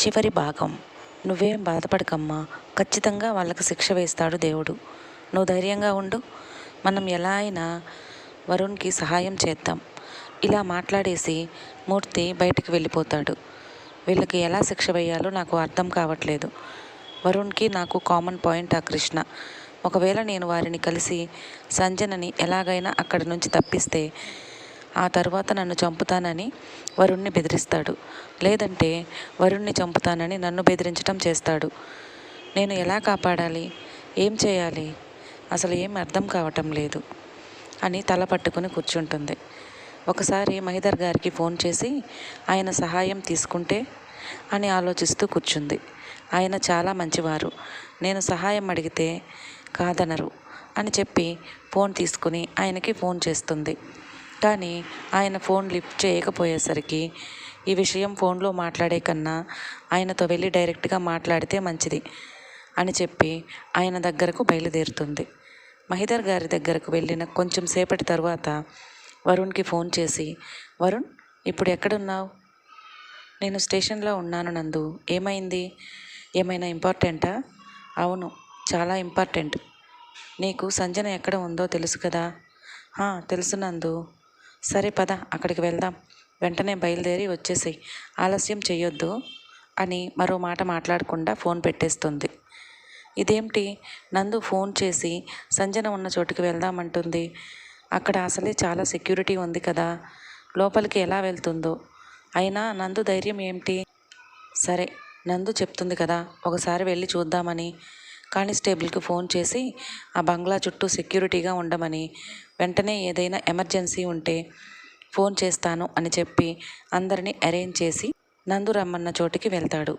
చివరి భాగం. నువ్వేం బాధపడకమ్మా, ఖచ్చితంగా వాళ్ళకి శిక్ష వేస్తాడు దేవుడు. నువ్వు ధైర్యంగా ఉండు. మనం ఎలా అయినా వరుణ్కి సహాయం చేద్దాం. ఇలా మాట్లాడేసి మూర్తి బయటికి వెళ్ళిపోతాడు. వీళ్ళకి ఎలా శిక్ష వేయాలో నాకు అర్థం కావట్లేదు. వరుణ్కి నాకు కామన్ పాయింట్ ఆ కృష్ణ. ఒకవేళ నేను వారిని కలిసి సంజనని ఎలాగైనా అక్కడి నుంచి తప్పిస్తే ఆ తర్వాత నన్ను చంపుతానని వరుణ్ణి బెదిరిస్తాడు. లేదంటే వరుణ్ణి చంపుతానని నన్ను బెదిరించడం చేస్తాడు. నేను ఎలా కాపాడాలి? ఏం చేయాలి? అసలు ఏం అర్థం కావటం లేదు అని తల పట్టుకుని కూర్చుంటుంది. ఒకసారి మహిధర్ గారికి ఫోన్ చేసి ఆయన సహాయం తీసుకుంటే అని ఆలోచిస్తూ కూర్చుంది. ఆయన చాలా మంచివారు. నేను సహాయం అడిగితే కాదనరు అని చెప్పి ఫోన్ తీసుకుని ఆయనకి ఫోన్ చేస్తుంది. కానీ ఆయన ఫోన్ లిఫ్ట్ చేయకపోయేసరికి ఈ విషయం ఫోన్లో మాట్లాడే కన్నా ఆయనతో వెళ్ళి డైరెక్ట్గా మాట్లాడితే మంచిది అని చెప్పి ఆయన దగ్గరకు బయలుదేరుతుంది. మహిధర్ గారి దగ్గరకు వెళ్ళిన కొంచెం సేపటి తర్వాత వరుణ్కి ఫోన్ చేసి, వరుణ్, ఇప్పుడు ఎక్కడున్నావు? నేను స్టేషన్లో ఉన్నాను నందు. ఏమైంది? ఏమైనా ఇంపార్టెంటా? అవును, చాలా ఇంపార్టెంట్. నీకు సంజన ఎక్కడ ఉందో తెలుసు కదా? తెలుసు నందు. సరే పద, అక్కడికి వెళ్దాం. వెంటనే బయలుదేరి వచ్చేసేయ్, ఆలస్యం చెయ్యొద్దు అని మరో మాట మాట్లాడకుండా ఫోన్ పెట్టేస్తుంది. ఇదేమిటి, నందు ఫోన్ చేసి సంజన ఉన్న చోటుకి వెళ్దామంటుంది? అక్కడ అసలే చాలా సెక్యూరిటీ ఉంది కదా, లోపలికి ఎలా వెళ్తుందో? అయినా నందు ధైర్యం ఏమిటి? సరే, నందు చెప్తుంది కదా, ఒకసారి వెళ్ళి చూద్దామని కానిస్టేబుల్కి ఫోన్ చేసి ఆ బంగ్లా చుట్టూ సెక్యూరిటీగా ఉండమని, వెంటనే ఏదైనా ఎమర్జెన్సీ ఉంటే ఫోన్ చేస్తాను అని చెప్పి అందరినీ అరేంజ్ చేసి నందు రమ్మన్న చోటికి వెళ్తాడు.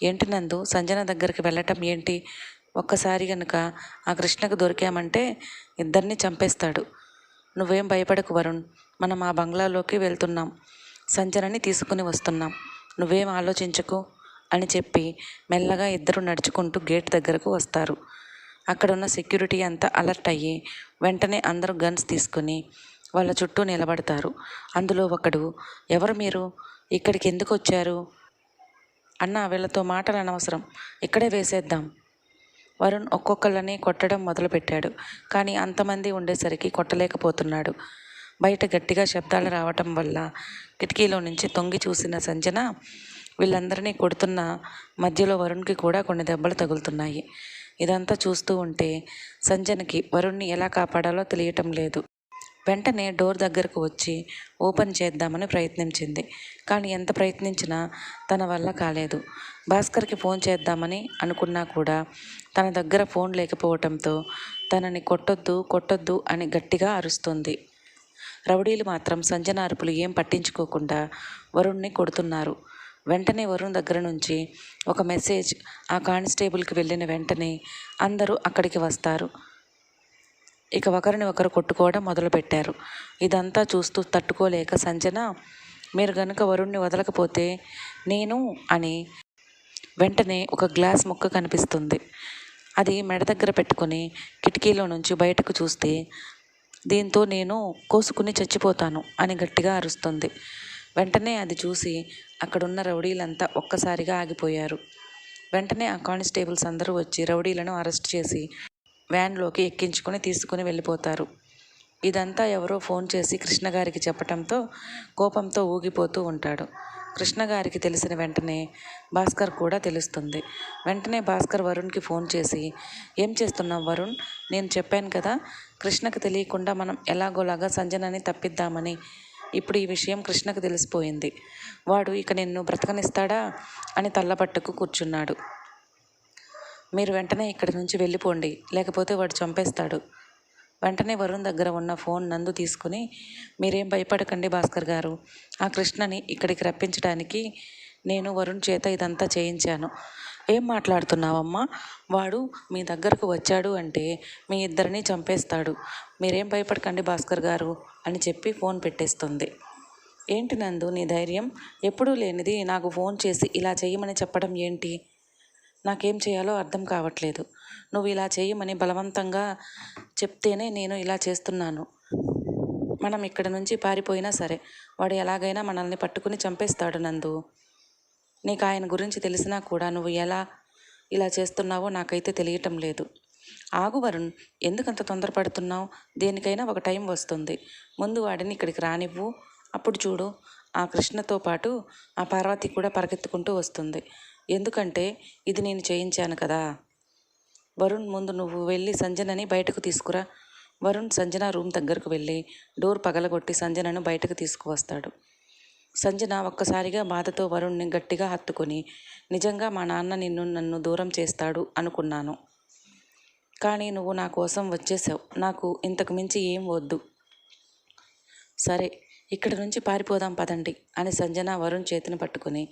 ఏంటి నందు, సంజన దగ్గరికి వెళ్ళటం ఏంటి? ఒక్కసారి కనుక ఆ కృష్ణకు దొరికామంటే ఇద్దరిని చంపేస్తాడు. నువ్వేం భయపడకు వరుణ్, మనం ఆ బంగ్లాలోకి వెళ్తున్నాం, సంజనని తీసుకుని వస్తున్నాం, నువ్వేం ఆలోచించకు అని చెప్పి మెల్లగా ఇద్దరు నడుచుకుంటూ గేట్ దగ్గరకు వస్తారు. అక్కడున్న సెక్యూరిటీ అంతా అలర్ట్ అయ్యి వెంటనే అందరూ గన్స్ తీసుకుని వాళ్ళ చుట్టూ నిలబడతారు. అందులో ఒకడు, ఎవరు మీరు? ఇక్కడికి ఎందుకు వచ్చారు? అన్న, వీళ్ళతో మాటలు అనవసరం, ఇక్కడే వేసేద్దాం. వరుణ్ ఒక్కొక్కళ్ళని కొట్టడం మొదలుపెట్టాడు. కానీ అంతమంది ఉండేసరికి కొట్టలేకపోతున్నాడు. బయట గట్టిగా శబ్దాలు రావటం వల్ల కిటికీలో నుంచి తొంగి చూసిన సంజన వీళ్ళందరినీ కొడుతున్న మధ్యలో వరుణ్కి కూడా కొన్ని దెబ్బలు తగులుతున్నాయి. ఇదంతా చూస్తూ ఉంటే సంజనకి వరుణ్ని ఎలా కాపాడాలో తెలియటం లేదు. వెంటనే డోర్ దగ్గరకు వచ్చి ఓపెన్ చేద్దామని ప్రయత్నించింది. కానీ ఎంత ప్రయత్నించినా తన వల్ల కాలేదు. భాస్కర్కి ఫోన్ చేద్దామని అనుకున్నా కూడా తన దగ్గర ఫోన్ లేకపోవటంతో తనని కొట్టొద్దు అని గట్టిగా అరుస్తుంది. రౌడీలు మాత్రం సంజన అరుపులు ఏం పట్టించుకోకుండా వరుణ్ని కొడుతున్నారు. వెంటనే వరుణ్ దగ్గర నుంచి ఒక మెసేజ్ ఆ కానిస్టేబుల్కి వెళ్ళిన వెంటనే అందరూ అక్కడికి వస్తారు. ఇక ఒకరిని ఒకరు కొట్టుకోవడం మొదలుపెట్టారు. ఇదంతా చూస్తూ తట్టుకోలేక సంజన, మీరు గనుక వరుణ్ణి వదలకపోతే నేను అని వెంటనే ఒక గ్లాస్ ముక్క కనిపిస్తుంది. అది మెడ దగ్గర పెట్టుకుని కిటికీలో నుంచి బయటకు చూస్తే, దీంతో నేను కోసుకుని చచ్చిపోతాను అని గట్టిగా అరుస్తుంది. వెంటనే అది చూసి అక్కడున్న రౌడీలంతా ఒక్కసారిగా ఆగిపోయారు. వెంటనే ఆ కానిస్టేబుల్స్ అందరూ వచ్చి రౌడీలను అరెస్ట్ చేసి వ్యాన్లోకి ఎక్కించుకొని తీసుకుని వెళ్ళిపోతారు. ఇదంతా ఎవరో ఫోన్ చేసి కృష్ణ గారికి చెప్పటంతో కోపంతో ఊగిపోతూ ఉంటాడు. కృష్ణ గారికి తెలిసిన వెంటనే భాస్కర్ కూడా తెలుస్తుంది. వెంటనే భాస్కర్ వరుణ్కి ఫోన్ చేసి, ఏం చేస్తున్నావు వరుణ్? నేను చెప్పాను కదా, కృష్ణకు తెలియకుండా మనం ఎలాగోలాగా సంజనని తప్పిద్దామని. ఇప్పుడు ఈ విషయం కృష్ణకు తెలిసిపోయింది. వాడు ఇక నిన్ను బ్రతకనిస్తాడా అని తల్లపట్టుకు కూర్చున్నాడు. మీరు వెంటనే ఇక్కడి నుంచి వెళ్ళిపోండి, లేకపోతే వాడు చంపేస్తాడు. వెంటనే వరుణ్ దగ్గర ఉన్న ఫోన్ నందు తీసుకుని, మీరేం భయపడకండి భాస్కర్ గారు, ఆ కృష్ణని ఇక్కడికి రప్పించడానికి నేను వరుణ్ చేత ఇదంతా చేయించాను. ఏం మాట్లాడుతున్నావమ్మా? వాడు మీ దగ్గరకు వచ్చాడు అంటే మీ ఇద్దరిని చంపేస్తాడు. మీరేం భయపడకండి భాస్కర్ గారు అని చెప్పి ఫోన్ పెట్టేస్తుంది. ఏంటి నందు నీ ధైర్యం? ఎప్పుడూ లేనిది నాకు ఫోన్ చేసి ఇలా చేయమని చెప్పడం ఏంటి? నాకేం చేయాలో అర్థం కావట్లేదు. నువ్వు ఇలా చేయమని బలవంతంగా చెప్తేనే నేను ఇలా చేస్తున్నాను. మనం ఇక్కడ నుంచి పారిపోయినా సరే వాడు ఎలాగైనా మనల్ని పట్టుకుని చంపేస్తాడు నందు. నీకు ఆయన గురించి తెలిసినా కూడా నువ్వు ఎలా ఇలా చేస్తున్నావో నాకైతే తెలియటం లేదు. ఆగు వరుణ్, ఎందుకంత తొందరపడుతున్నావు? దేనికైనా ఒక టైం వస్తుంది. ముందు వాడిని ఇక్కడికి రానివ్వు. అప్పుడు చూడు, ఆ కృష్ణతో పాటు ఆ పార్వతి కూడా పరిగెత్తుకుంటూ వస్తుంది. ఎందుకంటే ఇది నేను చేయించాను కదా. వరుణ్, ముందు నువ్వు వెళ్ళి సంజనని బయటకు తీసుకురా. వరుణ్ సంజన రూమ్ దగ్గరకు వెళ్ళి డోర్ పగలగొట్టి సంజనను బయటకు తీసుకువస్తాడు. సంజన ఒక్కసారిగా బాధతో వరుణ్ణి గట్టిగా హత్తుకొని, నిజంగా మా నాన్న నన్ను దూరం చేస్తాడు అనుకున్నాను. కానీ నువ్వు నా కోసం వచ్చేసావు. నాకు ఇంతకు మించి ఏం వద్దు. సరే, ఇక్కడి నుంచి పారిపోదాం పదండి అని సంజన వరుణ్ చేతిని పట్టుకుని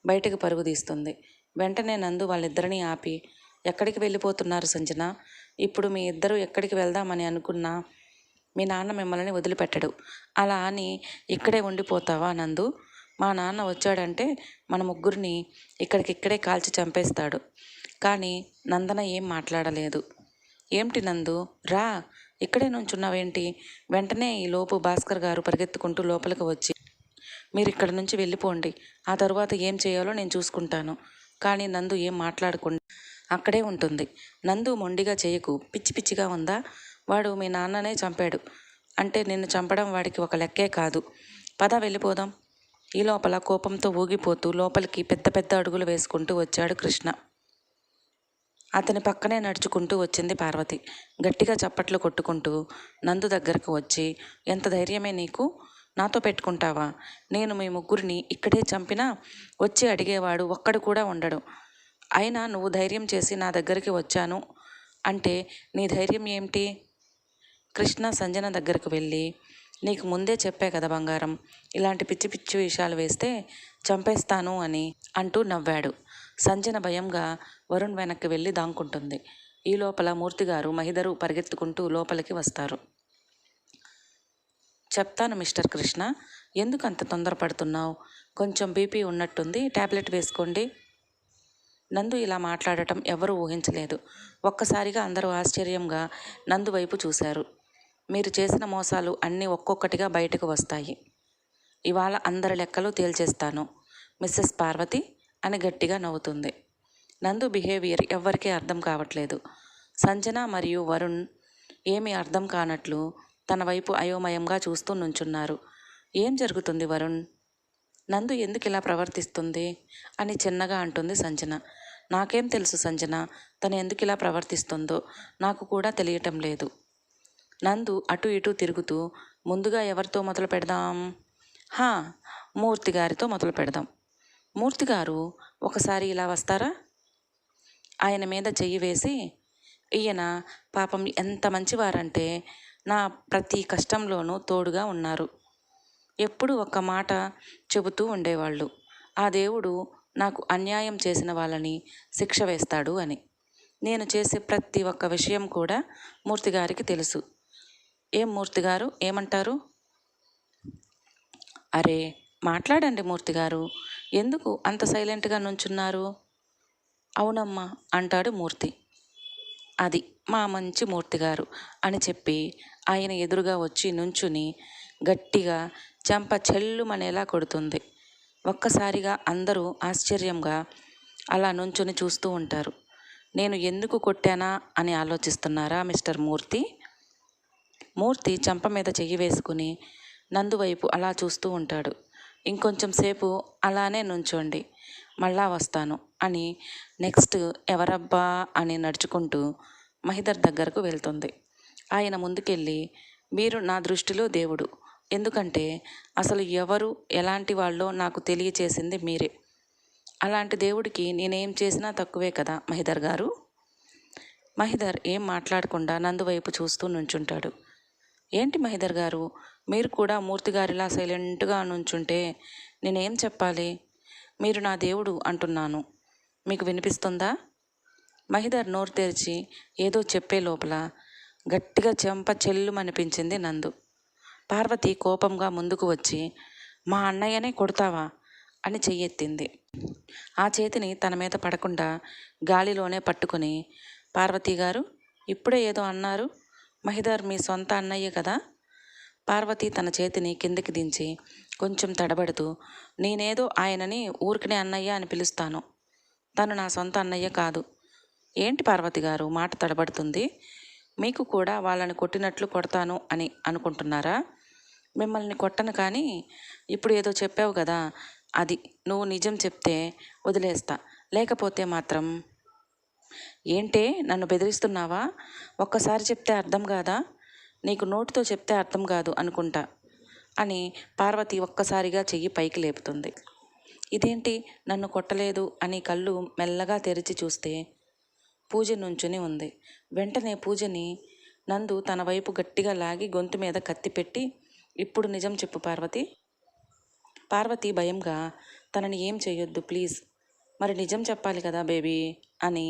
బయటకు పరుగు తీస్తుంది. వెంటనే నందు వాళ్ళిద్దరినీ ఆపి, ఎక్కడికి వెళ్ళిపోతున్నారు సంజన? ఇప్పుడు మీ ఇద్దరు ఎక్కడికి వెళ్దామని అనుకున్నా మీ నాన్న మిమ్మల్ని వదిలిపెట్టడు. అలా అని ఇక్కడే ఉండిపోతావా నందు? మా నాన్న వచ్చాడంటే మన ముగ్గురిని ఇక్కడికిక్కడే కాల్చి చంపేస్తాడు. కానీ నందన ఏం మాట్లాడలేదు. ఏమిటి నందు, రా, ఇక్కడే నుంచున్నావేంటి? వెంటనే ఈ లోపు భాస్కర్ గారు పరిగెత్తుకుంటూ లోపలికి వచ్చి, మీరు ఇక్కడి నుంచి వెళ్ళిపోండి, ఆ తరువాత ఏం చేయాలో నేను చూసుకుంటాను. కానీ నందు ఏం మాట్లాడకుండా అక్కడే ఉంటుంది. నందు, మొండిగా చేయకు, పిచ్చి పిచ్చిగా ఉందా? వాడు మీ నాన్ననే చంపాడు అంటే నిన్ను చంపడం వాడికి ఒక లెక్కే కాదు. పద వెళ్ళిపోదాం. ఈ లోపల కోపంతో ఊగిపోతూ లోపలికి పెద్ద పెద్ద అడుగులు వేసుకుంటూ వచ్చాడు కృష్ణ. అతని పక్కనే నడుచుకుంటూ వచ్చింది పార్వతి. గట్టిగా చప్పట్లు కొట్టుకుంటూ నందు దగ్గరకు వచ్చి, ఎంత ధైర్యమే నీకు? నాతో పెట్టుకుంటావా? నేను మీ ముగ్గురిని ఇక్కడే చంపినా వచ్చి అడిగేవాడు ఒక్కడు కూడా ఉండడు. అయినా నువ్వు ధైర్యం చేసి నా దగ్గరికి వచ్చాను అంటే నీ ధైర్యం ఏమిటి? కృష్ణ సంజన దగ్గరకు వెళ్ళి, నీకు ముందే చెప్పా కదా బంగారం, ఇలాంటి పిచ్చి పిచ్చి విషయాలు వేస్తే చంపేస్తాను అని అంటూ నవ్వాడు. సంజన భయంగా వరుణ్ వెనక్కి వెళ్ళి దాంకుంటుంది. ఈ లోపల మూర్తిగారు మహిదరు పరిగెత్తుకుంటూ లోపలికి వస్తారు. చెప్తాను మిస్టర్ కృష్ణ, ఎందుకు అంత తొందరపడుతున్నావు? కొంచెం బీపీ ఉన్నట్టుంది, టాబ్లెట్ వేసుకోండి. నందు ఇలా మాట్లాడటం ఎవరూ ఊహించలేదు. ఒక్కసారిగా అందరూ ఆశ్చర్యంగా నందు వైపు చూశారు. మీరు చేసిన మోసాలు అన్నీ ఒక్కొక్కటిగా బయటకు వస్తాయి. ఇవాళ అందరి లెక్కలు తేల్చేస్తాను మిస్సెస్ పార్వతి అని గట్టిగా నవ్వుతుంది. నందు బిహేవియర్ ఎవ్వరికీ అర్థం కావట్లేదు. సంజన మరియు వరుణ్ ఏమీ అర్థం కానట్లు తన వైపు అయోమయంగా చూస్తూ నుంచున్నారు. ఏం జరుగుతుంది వరుణ్? నందు ఎందుకు ఇలా ప్రవర్తిస్తుంది అని చిన్నగా అంటుంది సంజన. నాకేం తెలుసు సంజన, తను ఎందుకు ఇలా ప్రవర్తిస్తుందో నాకు కూడా తెలియటం లేదు. నందు అటు ఇటు తిరుగుతూ, ముందుగా ఎవరితో మొదలు పెడదాం? మూర్తి గారితో మొదలు పెడదాం. మూర్తి గారు ఒకసారి ఇలా వస్తారా? ఆయన మీద చెయ్యి వేసి, ఈయన పాపం ఎంత మంచివారంటే నా ప్రతి కష్టంలోనూ తోడుగా ఉన్నారు. ఎప్పుడు ఒక్క మాట చెబుతూ ఉండేవాళ్ళు, ఆ దేవుడు నాకు అన్యాయం చేసిన వాళ్ళని శిక్ష వేస్తాడు అని. నేను చేసే ప్రతి ఒక్క విషయం కూడా మూర్తిగారికి తెలుసు. ఏం మూర్తిగారు, ఏమంటారు? అరే మాట్లాడండి మూర్తిగారు, ఎందుకు అంత సైలెంట్గా నుంచున్నారు? అవునమ్మా అంటాడు మూర్తి. అది మా మంచి మూర్తిగారు అని చెప్పి ఆయన ఎదురుగా వచ్చి నుంచుని గట్టిగా చెంప చెల్లుమనేలా కొడుతుంది. ఒక్కసారిగా అందరూ ఆశ్చర్యంగా అలా నుంచుని చూస్తూ ఉంటారు. నేను ఎందుకు కొట్టానా అని ఆలోచిస్తున్నారా మిస్టర్ మూర్తి? మూర్తి చెంప మీద చెయ్యి వేసుకుని నందు వైపు అలా చూస్తూ ఉంటాడు. ఇంకొంచెం సేపు అలానే నుంచోండి, మళ్ళా వస్తాను అని నెక్స్ట్ ఎవరబ్బా అని నడుచుకుంటూ మహిదర్ దగ్గరకు వెళ్తుంది. ఆయన ముందుకెళ్ళి, మీరు నా దృష్టిలో దేవుడు, ఎందుకంటే అసలు ఎవరు ఎలాంటి వాళ్ళో నాకు తెలియచేసింది మీరే. అలాంటి దేవుడికి నేనేం చేసినా తక్కువే కదా మహిదర్ గారు. మహిదర్ ఏం మాట్లాడకుండా నందు వైపు చూస్తూ నుంచుంటాడు. ఏంటి మహిదర్ గారు, మీరు కూడా మూర్తిగారిలా సైలెంట్గా నుంచుంటే నేనేం చెప్పాలి? మీరు నా దేవుడు అంటున్నాను, మీకు వినిపిస్తుందా? మహిదర్ నోరు తెరిచి ఏదో చెప్పే లోపల గట్టిగా చెంప చెల్లుమనిపించింది నందు. పార్వతి కోపంగా ముందుకు వచ్చి, మా అన్నయ్యనే కొడతావా అని చెయ్యెత్తింది. ఆ చేతిని తన మీద పడకుండా గాలిలోనే పట్టుకుని, పార్వతి గారు ఇప్పుడే ఏదో అన్నారు, మహిదర్ మీ సొంత అన్నయ్య కదా? పార్వతి తన చేతిని కిందికి దించి కొంచెం తడబడుతూ, నేనేదో ఆయనని ఊరికనే అన్నయ్య అని పిలుస్తాను. తను నా సొంత అన్నయ్య కాదు. ఏంటి పార్వతి గారు మాట తడబడుతుంది? మీకు కూడా వాళ్ళని కొట్టినట్లు కొడతాను అని అనుకుంటున్నారా? మిమ్మల్ని కొట్టను కానీ ఇప్పుడు ఏదో చెప్పావు కదా, అది నువ్వు నిజం చెప్తే వదిలేస్తా, లేకపోతే మాత్రం. ఏంటే నన్ను బెదిరిస్తున్నావా? ఒక్కసారి చెప్తే అర్థం కాదా? నీకు నోటితో చెప్తే అర్థం కాదు అనుకుంటా అని పార్వతి ఒక్కసారిగా చెయ్యి పైకి లేపుతుంది. ఇదేంటి నన్ను కొట్టలేదు అని కళ్ళు మెల్లగా తెరిచి చూస్తే పూజ నుంచుని ఉంది. వెంటనే పూజని నందు తన వైపు గట్టిగా లాగి గొంతు మీద కత్తి పెట్టి, ఇప్పుడు నిజం చెప్పు పార్వతి. పార్వతి భయంగా, తనని ఏం చెయ్యొద్దు ప్లీజ్. మరి నిజం చెప్పాలి కదా బేబీ అని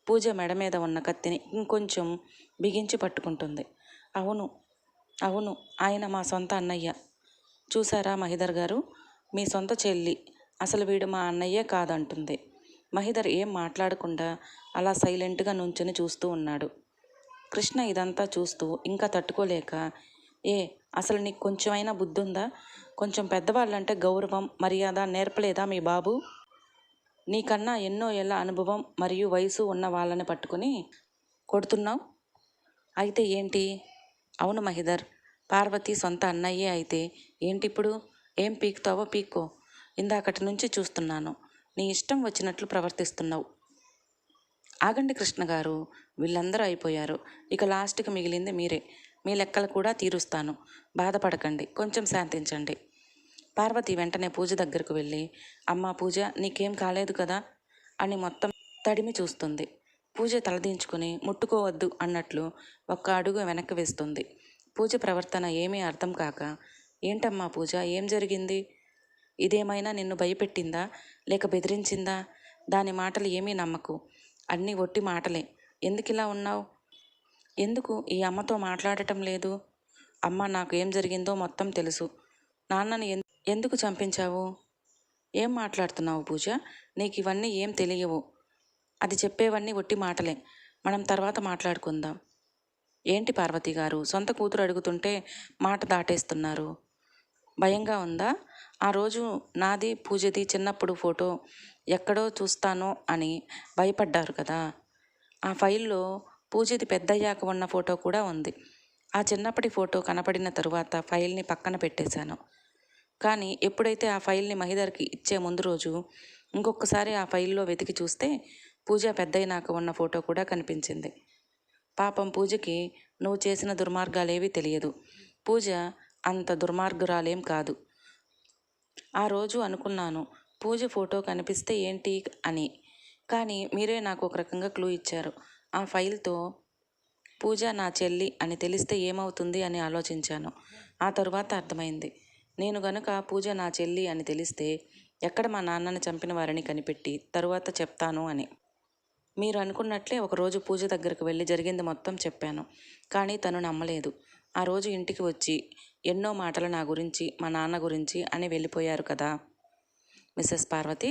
పూజ మెడ మీద ఉన్న కత్తిని ఇంకొంచెం బిగించి పట్టుకుంటుంది. అవును అవును, ఆయన మా సొంత అన్నయ్య. చూసారా మహిధర్ గారు, మీ సొంత చెల్లి, అసలు వీడు మా అన్నయ్యే కాదంటుంది. మహిధర్ ఏం మాట్లాడకుండా అలా సైలెంట్గా నుంచుని చూస్తూ ఉన్నాడు. కృష్ణ ఇదంతా చూస్తూ ఇంకా తట్టుకోలేక, అసలు నీకు కొంచెమైనా బుద్ధి ఉందా? కొంచెం పెద్దవాళ్ళంటే గౌరవం మర్యాద నేర్పలేదా మీ బాబు? నీకన్నా ఎన్నో ఏళ్ళ అనుభవం మరియు వయసు ఉన్న వాళ్ళని పట్టుకుని కొడుతున్నావు. అయితే ఏంటి? అవును మహిధర్, పార్వతి సొంత అన్నయ్యే అయితే ఏంటిప్పుడు? ఏం పీకుతావో పీక్కో. ఇందాకటి నుంచి చూస్తున్నాను, నీ ఇష్టం వచ్చినట్లు ప్రవర్తిస్తున్నావు. ఆగండి కృష్ణ గారు, వీళ్ళందరూ అయిపోయారు, ఇక లాస్ట్కి మిగిలింది మీరే. మీ లెక్కలు కూడా తీరుస్తాను, బాధపడకండి, కొంచెం శాంతించండి. పార్వతి వెంటనే పూజ దగ్గరకు వెళ్ళి, అమ్మా పూజ, నీకేం కాలేదు కదా అని మొత్తం తడిమి చూస్తుంది. పూజ తలదించుకుని ముట్టుకోవద్దు అన్నట్లు ఒక్క అడుగు వెనక్కి వేస్తుంది. పూజ ప్రవర్తన ఏమీ అర్థం కాక, ఏంటమ్మా పూజ, ఏం జరిగింది? ఇదేమైనా నిన్ను భయపెట్టిందా లేక బెదిరించిందా? దాని మాటలు ఏమీ నమ్మకు, అన్నీ ఒట్టి మాటలే. ఎందుకిలా ఉన్నావు? ఎందుకు ఈ అమ్మతో మాట్లాడటం లేదు? అమ్మ, నాకు ఏం జరిగిందో మొత్తం తెలుసు. నాన్నని ఎందుకు చంపించావు? ఏం మాట్లాడుతున్నావు పూజ? నీకు ఇవన్నీ ఏం తెలియవు. అది చెప్పేవన్నీ ఒట్టి మాటలే. మనం తర్వాత మాట్లాడుకుందాం. ఏంటి పార్వతి గారు, సొంత కూతురు అడుగుతుంటే మాట దాటేస్తున్నారు. భయంగా ఉందా? ఆ రోజు నాది పూజది చిన్నప్పుడు ఫోటో ఎక్కడో చూస్తానో అని భయపడ్డారు కదా. ఆ ఫైల్లో పూజది పెద్దయ్యాక ఉన్న ఫోటో కూడా ఉంది. ఆ చిన్నప్పటి ఫోటో కనపడిన తరువాత ఫైల్ని పక్కన పెట్టేశాను. కానీ ఎప్పుడైతే ఆ ఫైల్ని మహిధర్కి ఇచ్చే ముందు రోజు ఇంకొకసారి ఆ ఫైల్లో వెతికి చూస్తే పూజ పెద్దయినాక ఉన్న ఫోటో కూడా కనిపించింది. పాపం పూజకి నువ్వు చేసిన దుర్మార్గాలేవీ తెలియదు. పూజ అంత దుర్మార్గురాలేం కాదు. ఆ రోజు అనుకున్నాను పూజ ఫోటో కనిపిస్తే ఏంటి అని, కానీ మీరే నాకు ఒక రకంగా క్లూ ఇచ్చారు. ఆ ఫైల్తో పూజ నా చెల్లి అని తెలిస్తే ఏమవుతుంది అని ఆలోచించాను. ఆ తరువాత అర్థమైంది, నేను గనుక పూజ నా చెల్లి అని తెలిస్తే ఎక్కడ మా నాన్నని చంపిన వారిని కనిపెట్టి తరువాత చెప్తాను అని. మీరు అనుకున్నట్లే ఒకరోజు పూజ దగ్గరకు వెళ్ళి జరిగింది మొత్తం చెప్పాను. కానీ తను నమ్మలేదు. ఆ రోజు ఇంటికి వచ్చి ఎన్నో మాటలు నా గురించి మా నాన్న గురించి అని వెళ్ళిపోయారు కదా మిస్సెస్ పార్వతి.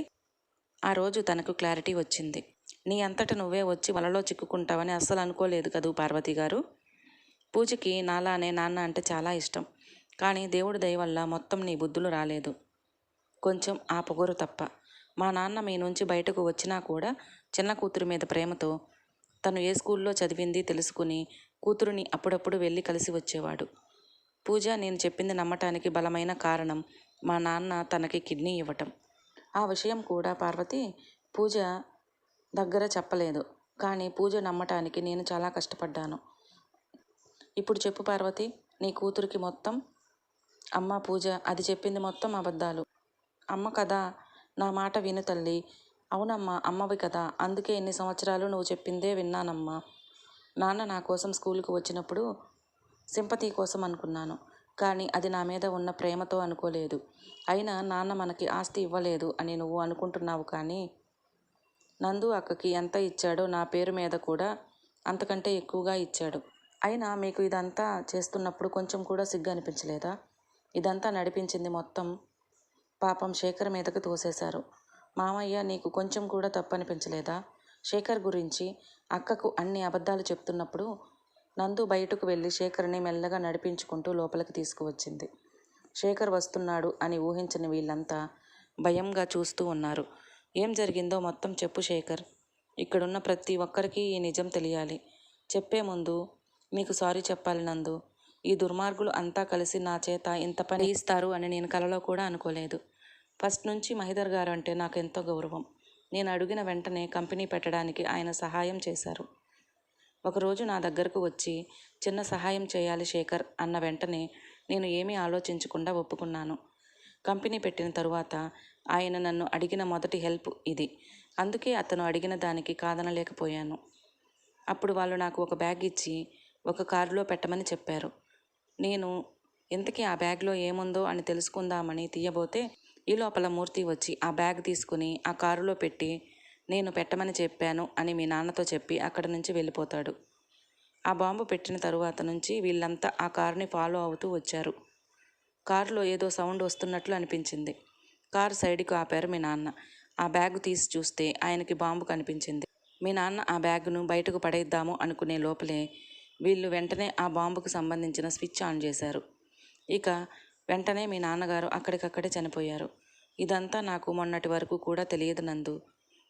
ఆ రోజు తనకు క్లారిటీ వచ్చింది. నీ అంతట నువ్వే వచ్చి వలలో చిక్కుకుంటావని అస్సలు అనుకోలేదు కదూ పార్వతి గారు. పూజకి నాలానే నాన్న అంటే చాలా ఇష్టం. కానీ దేవుడి దయ వల్ల మొత్తం నీ బుద్ధులు రాలేదు, కొంచెం ఆ పొగరు తప్ప. మా నాన్న మీ నుంచి బయటకు వచ్చినా కూడా చిన్న కూతురు మీద ప్రేమతో తను ఏ స్కూల్లో చదివింది తెలుసుకుని కూతురుని అప్పుడప్పుడు వెళ్ళి కలిసి వచ్చేవాడు. పూజ నేను చెప్పింది నమ్మటానికి బలమైన కారణం మా నాన్న తనకి కిడ్నీ ఇవ్వటం. ఆ విషయం కూడా పార్వతి పూజ దగ్గర చెప్పలేదు. కానీ పూజ నమ్మటానికి నేను చాలా కష్టపడ్డాను. ఇప్పుడు చెప్పు పార్వతి, నీ కూతురికి మొత్తం. అమ్మ పూజ, అది చెప్పింది మొత్తం అబద్ధాలు. అమ్మ కదా, నా మాట విను తల్లి. అవునమ్మా, అమ్మవి కదా, అందుకే ఎన్ని సంవత్సరాలు నువ్వు చెప్పిందే విన్నానమ్మా. నాన్న నా కోసం స్కూల్కి వచ్చినప్పుడు సింపతి కోసం అనుకున్నాను, కానీ అది నా మీద ఉన్న ప్రేమతో అనుకోలేదు. అయినా నాన్న మనకి ఆస్తి ఇవ్వలేదు అని నువ్వు అనుకుంటున్నావు, కానీ నందు అక్కకి ఎంత ఇచ్చాడో నా పేరు మీద కూడా అంతకంటే ఎక్కువగా ఇచ్చాడు. అయినా మీకు ఇదంతా చేస్తున్నప్పుడు కొంచెం కూడా సిగ్గు అనిపించలేదా? ఇదంతా నడిపించింది మొత్తం పాపం శేఖర్ మీదకు తోసేశారు. మామయ్య, నీకు కొంచెం కూడా తప్పనిపించలేదా? శేఖర్ గురించి అక్కకు అన్ని అబద్ధాలు చెప్తున్నప్పుడు నందు బయటకు వెళ్ళి శేఖర్ని మెల్లగా నడిపించుకుంటూ లోపలికి తీసుకువచ్చింది. శేఖర్ వస్తున్నాడు అని ఊహించని వీళ్ళంతా భయంగా చూస్తూ ఉన్నారు. ఏం జరిగిందో మొత్తం చెప్పు శేఖర్. ఇక్కడున్న ప్రతి ఒక్కరికి ఈ నిజం తెలియాలి. చెప్పే ముందు మీకు సారీ చెప్పాలి నందు. ఈ దుర్మార్గులు అంతా కలిసి నా చేత ఇంత పని ఇస్తారు అని నేను కలలో కూడా అనుకోలేదు. ఫస్ట్ నుంచి మహిదర్ గారు అంటే నాకు ఎంతో గౌరవం. నేను అడిగిన వెంటనే కంపెనీ పెట్టడానికి ఆయన సహాయం చేశారు. ఒకరోజు నా దగ్గరకు వచ్చి చిన్న సహాయం చేయాలి శేఖర్ అన్న వెంటనే నేను ఏమీ ఆలోచించకుండా ఒప్పుకున్నాను. కంపెనీ పెట్టిన తరువాత ఆయన నన్ను అడిగిన మొదటి హెల్ప్ ఇది. అందుకే అతను అడిగిన దానికి కాదనలేకపోయాను. అప్పుడు వాళ్ళు నాకు ఒక బ్యాగ్ ఇచ్చి ఒక కారులో పెట్టమని చెప్పారు. నేను ఇంతకీ ఆ బ్యాగ్లో ఏముందో అని తెలుసుకుందామని తీయబోతే ఈ లోపల మూర్తి వచ్చి ఆ బ్యాగ్ తీసుకుని ఆ కారులో పెట్టి నేను పెట్టమని చెప్పాను అని మీ నాన్నతో చెప్పి అక్కడి నుంచి వెళ్ళిపోతాడు. ఆ బాంబు పెట్టిన తరువాత నుంచి వీళ్ళంతా ఆ కారుని ఫాలో అవుతూ వచ్చారు. కారులో ఏదో సౌండ్ వస్తున్నట్లు అనిపించింది. కారు సైడ్కి ఆపారు మీ నాన్న. ఆ బ్యాగ్ తీసి చూస్తే ఆయనకి బాంబు కనిపించింది. మీ నాన్న ఆ బ్యాగును బయటకు పడేద్దాము అనుకునే లోపలే వీళ్ళు వెంటనే ఆ బాంబుకు సంబంధించిన స్విచ్ ఆన్ చేశారు. ఇక వెంటనే మీ నాన్నగారు అక్కడికక్కడే చనిపోయారు. ఇదంతా నాకు మొన్నటి వరకు కూడా తెలియదు నందు.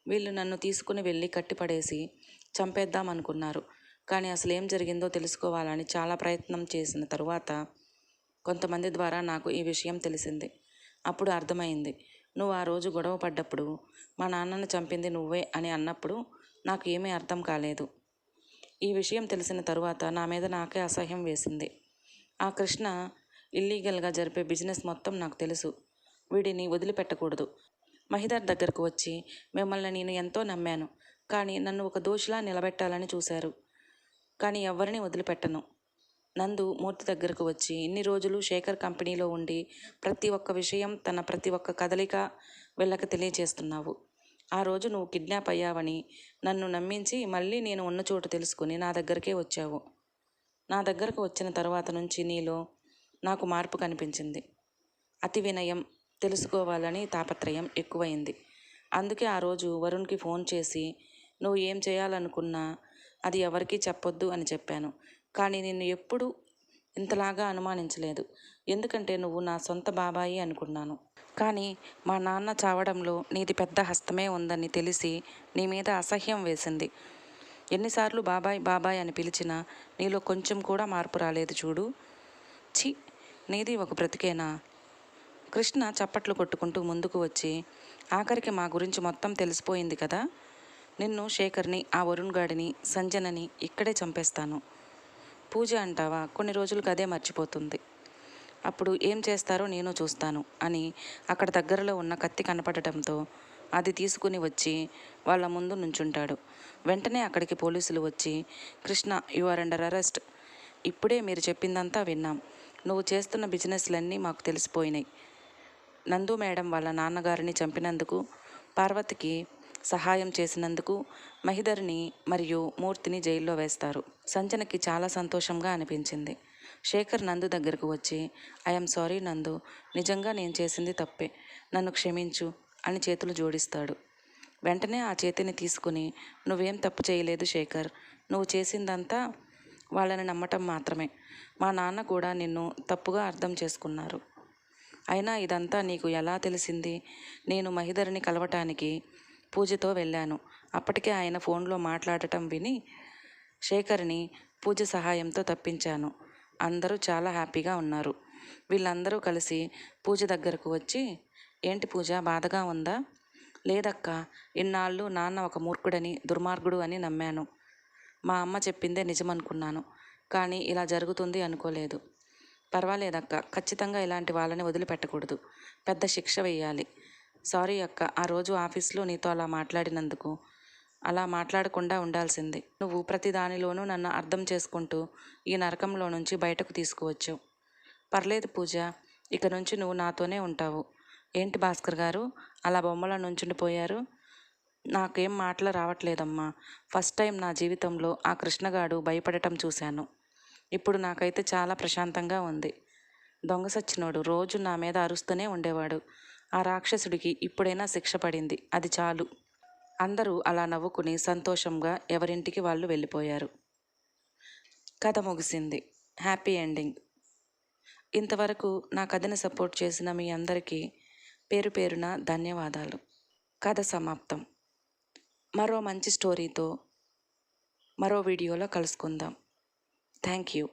వీళ్ళు నన్ను తీసుకుని వెళ్ళి కట్టిపడేసి చంపేద్దామనుకున్నారు. కానీ అసలు ఏం జరిగిందో తెలుసుకోవాలని చాలా ప్రయత్నం చేసిన తరువాత కొంతమంది ద్వారా నాకు ఈ విషయం తెలిసింది. అప్పుడు అర్థమైంది. నువ్వు ఆ రోజు గొడవ పడ్డప్పుడు మా నాన్నను చంపింది నువ్వే అని అన్నప్పుడు నాకు ఏమీ అర్థం కాలేదు. ఈ విషయం తెలిసిన తరువాత నా మీద నాకే అసహ్యం వేసింది. ఆ కృష్ణ ఇల్లీగల్గా జరిపే బిజినెస్ మొత్తం నాకు తెలుసు. వీడిని వదిలిపెట్టకూడదు. మహిదర్ దగ్గరకు వచ్చి మిమ్మల్ని నేను ఎంతో నమ్మాను, కానీ నన్ను ఒక దోషిలా నిలబెట్టాలని చూశారు. కానీ ఎవరిని వదిలిపెట్టను. నందు మూర్తి దగ్గరకు వచ్చి ఇన్ని రోజులు శేఖర్ కంపెనీలో ఉండి ప్రతి ఒక్క విషయం తన ప్రతి ఒక్క కదలిక వీళ్ళకి తెలియచేస్తున్నావు. ఆ రోజు నువ్వు కిడ్నాప్ అయ్యావని నన్ను నమ్మించి మళ్ళీ నేను ఉన్న చోటు తెలుసుకుని నా దగ్గరికే వచ్చావు. నా దగ్గరకు వచ్చిన తర్వాత నుంచి నీలో నాకు మార్పు కనిపించింది. అతి వినయం, తెలుసుకోవాలని తాపత్రయం ఎక్కువైంది. అందుకే ఆ రోజు వరుణ్కి ఫోన్ చేసి నువ్వు ఏం చేయాలనుకున్నా అది ఎవరికీ చెప్పొద్దు అని చెప్పాను. కానీ నిన్ను ఎప్పుడూ ఇంతలాగా అనుమానించలేదు. ఎందుకంటే నువ్వు నా సొంత బాబాయి అనుకున్నాను. కానీ మా నాన్న చావడంలో నీది పెద్ద హస్తమే ఉందని తెలిసి నీ మీద అసహ్యం వేసింది. ఎన్నిసార్లు బాబాయ్ బాబాయ్ అని పిలిచినా నీలో కొంచెం కూడా మార్పు రాలేదు చూడు. ఛీ, నీది ఒక బ్రతికేనా? కృష్ణ చప్పట్లు కొట్టుకుంటూ ముందుకు వచ్చి ఆఖరికి మా గురించి మొత్తం తెలిసిపోయింది కదా. నిన్ను, శేఖర్ని, ఆ వరుణ్ గాడిని, సంజనని ఇక్కడే చంపేస్తాను. పూజ అంటావా, కొన్ని రోజులకు అదే మర్చిపోతుంది. అప్పుడు ఏం చేస్తారో నేను చూస్తాను అని అక్కడ దగ్గరలో ఉన్న కత్తి కనపడటంతో అది తీసుకుని వచ్చి వాళ్ళ ముందు నుంచుంటాడు. వెంటనే అక్కడికి పోలీసులు వచ్చి Krishna, you are under arrest. ఇప్పుడే మీరు చెప్పిందంతా విన్నాం. నువ్వు చేస్తున్న బిజినెస్లన్నీ మాకు తెలిసిపోయినాయి. నందు మేడం వాళ్ళ నాన్నగారిని చంపినందుకు, పార్వతికి సహాయం చేసినందుకు మహిదర్ని మరియు మూర్తిని జైల్లో వేస్తారు. సంజనకి చాలా సంతోషంగా అనిపించింది. శేఖర్ నందు దగ్గరకు వచ్చి ఐఎమ్ సారీ నందు, నిజంగా నేను చేసింది తప్పే, నన్ను క్షమించు అని చేతులు జోడిస్తాడు. వెంటనే ఆ చేతిని తీసుకుని నువ్వేం తప్పు చేయలేదు శేఖర్, నువ్వు చేసిందంతా వాళ్ళని నమ్మటం మాత్రమే. మా నాన్న కూడా నిన్ను తప్పుగా అర్థం చేసుకున్నారు. అయినా ఇదంతా నీకు ఎలా తెలిసింది? నేను మహిదర్ని కలవటానికి పూజతో వెళ్ళాను. అప్పటికే ఆయన ఫోన్లో మాట్లాడటం విని శేఖర్ని పూజ సహాయంతో తప్పించాను. అందరూ చాలా హ్యాపీగా ఉన్నారు. వీళ్ళందరూ కలిసి పూజ దగ్గరకు వచ్చి ఏంటి పూజ, బాధగా ఉందా? లేదక్క, ఇన్నాళ్ళు నాన్న ఒక మూర్ఖుడని, దుర్మార్గుడు అని నమ్మాను. మా అమ్మ చెప్పిందే నిజమనుకున్నాను, కానీ ఇలా జరుగుతుంది అనుకోలేదు. పర్వాలేదక్క, ఖచ్చితంగా ఇలాంటి వాళ్ళని వదిలిపెట్టకూడదు, పెద్ద శిక్ష వేయాలి. సారీ అక్క, ఆ రోజు ఆఫీస్లో నీతో అలా మాట్లాడినందుకు. అలా మాట్లాడకుండా ఉండాల్సింది. నువ్వు ప్రతి దానిలోనూ నన్ను అర్థం చేసుకుంటూ ఈ నరకంలో నుంచి బయటకు తీసుకువచ్చావు. పర్లేదు పూజ, ఇక నుంచి నువ్వు నాతోనే ఉంటావు. ఏంటి భాస్కర్ గారు అలా బొమ్మల నుంచుండిపోయారు? నాకేం మాటలు రావట్లేదమ్మా. ఫస్ట్ టైం నా జీవితంలో ఆ కృష్ణగాడు భయపడటం చూశాను. ఇప్పుడు నాకైతే చాలా ప్రశాంతంగా ఉంది. దొంగ సచ్చినోడు రోజు నా మీద అరుస్తూనే ఉండేవాడు. ఆ రాక్షసుడికి ఇప్పుడైనా శిక్ష పడింది, అది చాలు. అందరూ అలా నవ్వుకుని సంతోషంగా ఎవరింటికి వాళ్ళు వెళ్ళిపోయారు. కథ ముగిసింది. Happy ending. ఇంతవరకు నా కథని సపోర్ట్ చేసిన మీ అందరికీ పేరు పేరున ధన్యవాదాలు. కథ సమాప్తం. మరో మంచి స్టోరీతో మరో వీడియోలో కలుసుకుందాం. Thank you.